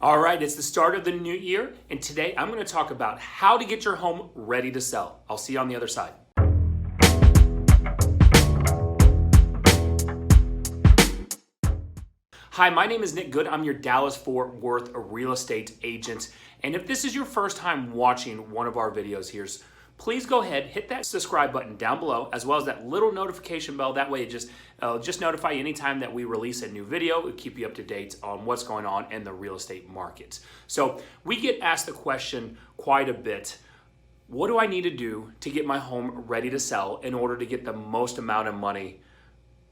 All right, it's the start of the new year, and today I'm going to talk about how to get your home ready to sell. I'll see you on the other side. Hi, my name is Nick Good. I'm your Dallas-Fort Worth real estate agent. And if this is your first time watching one of our videos here, please go ahead, hit that subscribe button down below, as well as that little notification bell. That way it just notify you anytime that we release a new video. It'll keep you up to date on what's going on in the real estate market. So we get asked the question quite a bit, what do I need to do to get my home ready to sell in order to get the most amount of money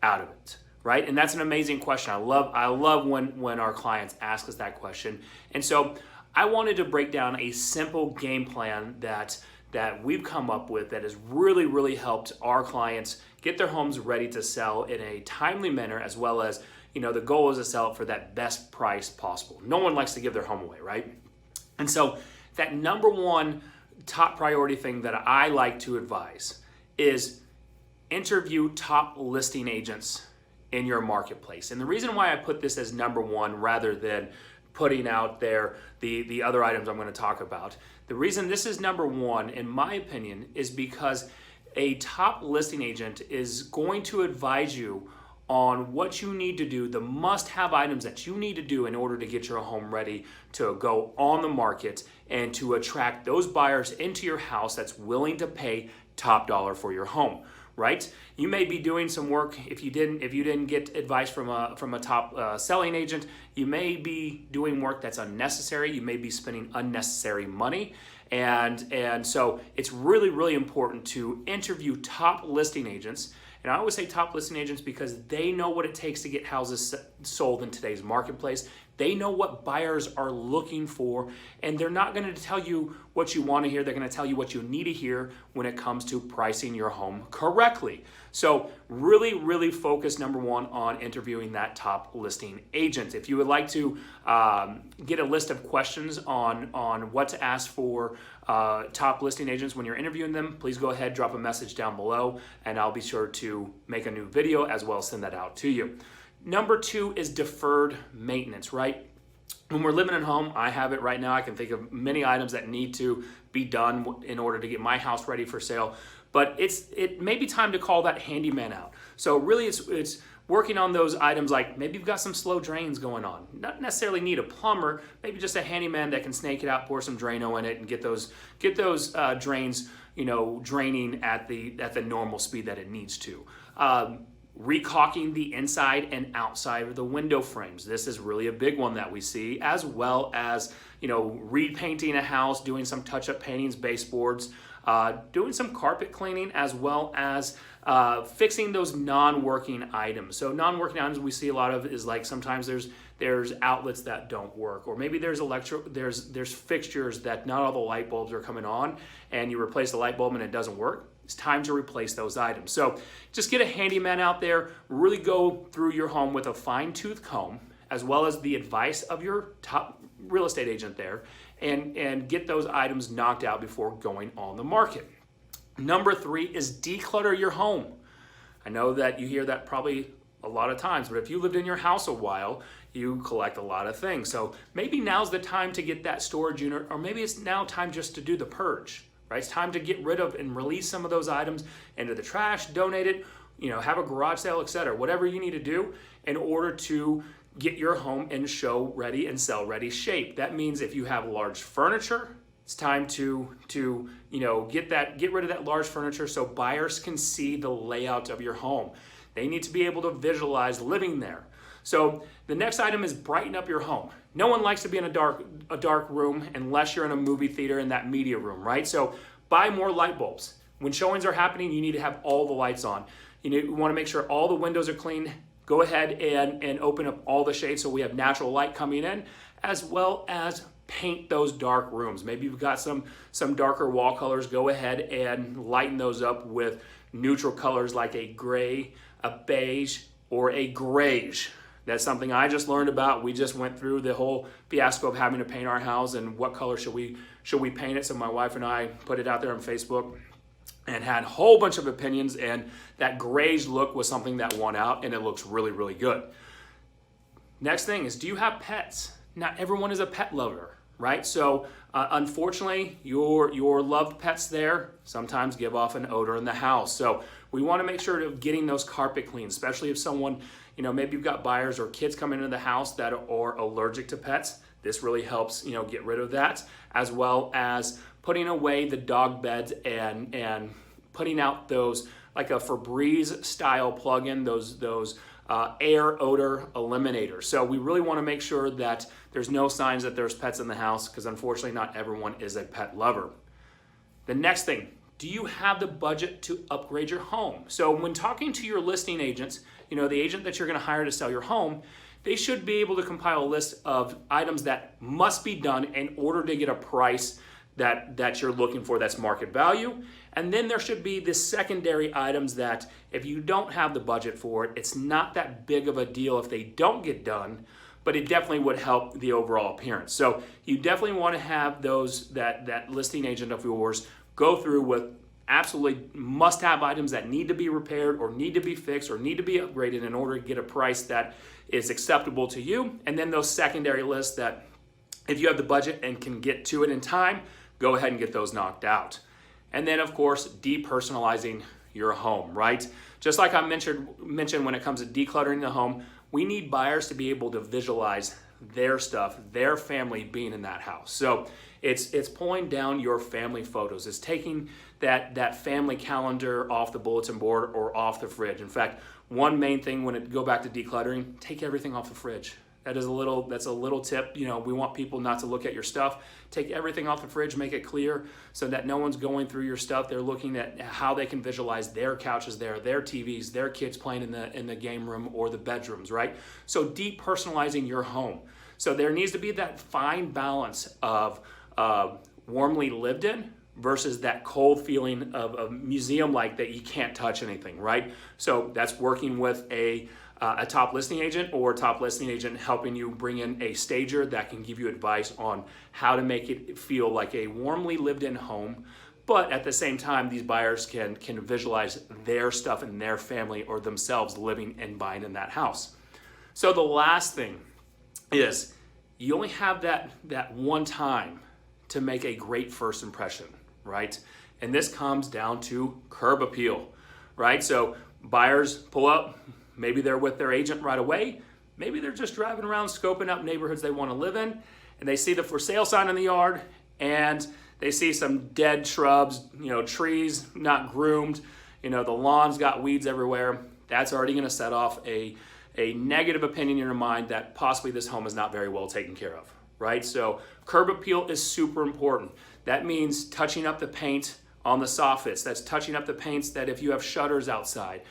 out of it? Right? And that's an amazing question. I love when our clients ask us that question. And so I wanted to break down a simple game plan that we've come up with that has really helped our clients get their homes ready to sell in a timely manner, as well as, the goal is to sell it for that best price possible. No one likes to give their home away, right? And so that number one top priority thing that I like to advise is interview top listing agents in your marketplace. And the reason why I put this as number one rather than putting out there the other items I'm going to talk about, the reason this is number one, in my opinion, is because a top listing agent is going to advise you on what you need to do, the must-have items that you need to do in order to get your home ready to go on the market and to attract those buyers into your house that's willing to pay top dollar for your home. Right? You may be doing some work. If you didn't get advice from a top selling agent, you may be doing work that's unnecessary. You may be spending unnecessary money, and so it's really important to interview top listing agents. And I always say top listing agents because they know what it takes to get houses sold in today's marketplace. They know what buyers are looking for, and they're not going to tell you what you want to hear. They're going to tell you what you need to hear when it comes to pricing your home correctly. So really focus, number one, on interviewing that top listing agent. If you would like to get a list of questions on what to ask for top listing agents when you're interviewing them, please go ahead, drop a message down below, and I'll be sure to make a new video as well as send that out to you. Number two is deferred maintenance, right? When we're living at home, I have it right now. I can think of many items that need to be done in order to get my house ready for sale. But it may be time to call that handyman out. So really it's working on those items, like maybe you've got some slow drains going on. Not necessarily need a plumber, maybe just a handyman that can snake it out, pour some Drano in it, and get those drains, draining at the normal speed that it needs to. Recaulking the inside and outside of the window frames. This is really a big one that we see, as well as, repainting a house, doing some touch-up paintings, baseboards, doing some carpet cleaning, as well as fixing those non-working items. So non-working items we see a lot of is like sometimes there's outlets that don't work, or maybe there's there's fixtures that not all the light bulbs are coming on, and you replace the light bulb and it doesn't work. It's time to replace those items. So just get a handyman out there, really go through your home with a fine-tooth comb, as well as the advice of your top real estate agent there, and get those items knocked out before going on the market. Number three is declutter your home. I know that you hear that probably a lot of times, but if you lived in your house a while, you collect a lot of things. So maybe now's the time to get that storage unit, or maybe it's now time just to do the purge. Right? It's time to get rid of and release some of those items into the trash, donate it, have a garage sale, etc. Whatever you need to do in order to get your home in show ready and sell ready shape. That means if you have large furniture, it's time to get rid of that large furniture so buyers can see the layout of your home. They need to be able to visualize living there. So the next item is brighten up your home. No one likes to be in a dark room unless you're in a movie theater in that media room, right? So buy more light bulbs. When showings are happening, you need to have all the lights on. You want to make sure all the windows are clean. Go ahead and open up all the shades so we have natural light coming in, as well as paint those dark rooms. Maybe you've got some darker wall colors. Go ahead and lighten those up with neutral colors like a gray, a beige, or a grayish. That's something I just learned about. We just went through the whole fiasco of having to paint our house and what color should we paint it. So my wife and I put it out there on Facebook and had a whole bunch of opinions, and that grayish look was something that won out, and it looks really good. Next thing is, do you have pets? not everyone is a pet lover, right? So unfortunately, your loved pets there sometimes give off an odor in the house. So we want to make sure of getting those carpet clean, especially if someone, maybe you've got buyers or kids coming into the house that are allergic to pets. This really helps, get rid of that, as well as putting away the dog beds and putting out those, like a Febreze style plug-in, those air odor eliminators. So we really want to make sure that there's no signs that there's pets in the house, because unfortunately not everyone is a pet lover. The next thing, do you have the budget to upgrade your home? So when talking to your listing agents, the agent that you're going to hire to sell your home, they should be able to compile a list of items that must be done in order to get a price that you're looking for that's market value. And then there should be the secondary items that if you don't have the budget for it, it's not that big of a deal if they don't get done, but it definitely would help the overall appearance. So you definitely want to have those, that listing agent of yours go through with absolutely must-have items that need to be repaired or need to be fixed or need to be upgraded in order to get a price that is acceptable to you. And then those secondary lists that if you have the budget and can get to it in time, go ahead and get those knocked out. And then of course, depersonalizing your home, right? Just like I mentioned when it comes to decluttering the home, we need buyers to be able to visualize their stuff, their family being in that house. So it's pulling down your family photos. It's taking that family calendar off the bulletin board or off the fridge. In fact, one main thing when it go back to decluttering, take everything off the fridge. That's a little tip. We want people not to look at your stuff. Take everything off the fridge, make it clear so that no one's going through your stuff. They're looking at how they can visualize their couches there, their TVs, their kids playing in the game room or the bedrooms, right? So depersonalizing your home. So there needs to be that fine balance of warmly lived in versus that cold feeling of museum-like that you can't touch anything, right? So that's working with a top listing agent or a top listing agent helping you bring in a stager that can give you advice on how to make it feel like a warmly lived in home. But at the same time, these buyers can visualize their stuff and their family or themselves living and buying in that house. So the last thing is you only have that one time to make a great first impression, right? And this comes down to curb appeal, right? So buyers pull up, maybe they're with their agent right away. Maybe they're just driving around scoping out neighborhoods they want to live in, and they see the for sale sign in the yard, and they see some dead shrubs, trees not groomed, the lawn's got weeds everywhere. That's already going to set off a negative opinion in your mind that possibly this home is not very well taken care of, right? So curb appeal is super important. That means touching up the paint on the soffits. That's touching up the paints that if you have shutters outside.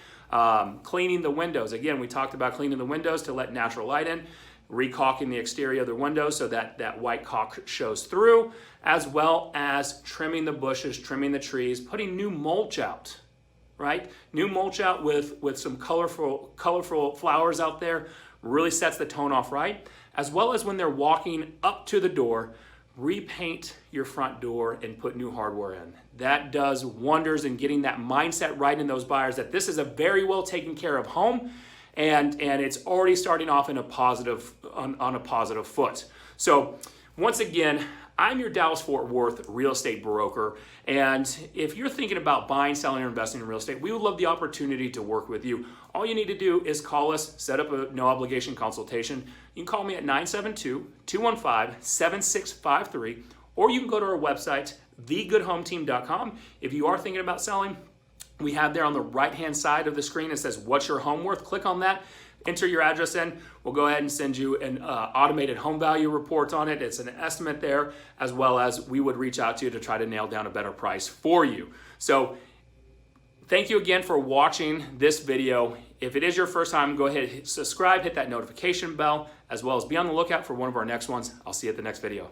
Cleaning the windows. Again, we talked about cleaning the windows to let natural light in, recaulking the exterior of the windows so that white caulk shows through, as well as trimming the bushes, trimming the trees, putting new mulch out, right? New mulch out with some colorful flowers out there really sets the tone off right, as well as when they're walking up to the door, repaint your front door and put new hardware in. That does wonders in getting that mindset right in those buyers that this is a very well taken care of home and it's already starting off in a positive on a positive foot. So once again, I'm your Dallas-Fort Worth real estate broker, and if you're thinking about buying, selling, or investing in real estate, we would love the opportunity to work with you. All you need to do is call us, set up a no obligation consultation. You can call me at 972-215-7653, or you can go to our website, thegoodhometeam.com. If you are thinking about selling, we have there on the right-hand side of the screen, it says, "What's your home worth?" Click on that. Enter your address in. We'll go ahead and send you an automated home value report on it. It's an estimate there, as well as we would reach out to you to try to nail down a better price for you. So thank you again for watching this video. If it is your first time, go ahead and hit subscribe, hit that notification bell, as well as be on the lookout for one of our next ones. I'll see you at the next video.